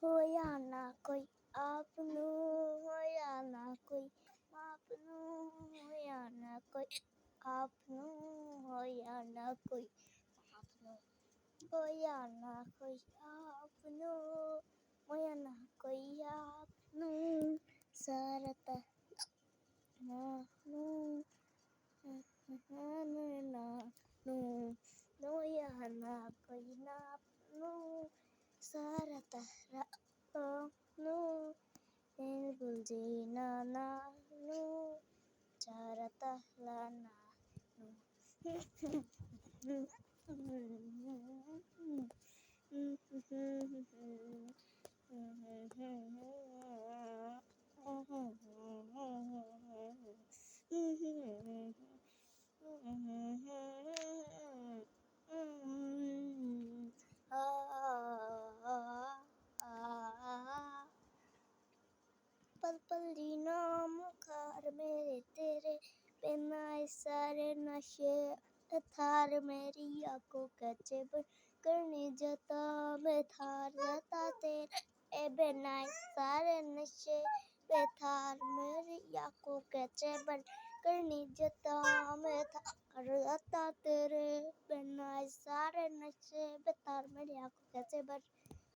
होया ना कोई आपनू, होया ना कोई आपनू, होया ना कोई आपनू, होया ना कोई आपनू, होया ना कोई आपनू, होया ना कोई आपनू, सरत नानू नानू, होया ना कोई नानू, सरत नानू, बुलजीना नानू, सरत नानू. पल पल जीना मुखार मेरे तेरे बिना इस सारे नशे थार मेरी आंखों का चेबर करनी जता मैं थार जता तेरे बिना इस सारे नशे बेथार मेरी आंखों का चेबर करनी जता मैं थार जता तेरे बिना इस सारे नशे बेथार मेरी आंखों का चेबर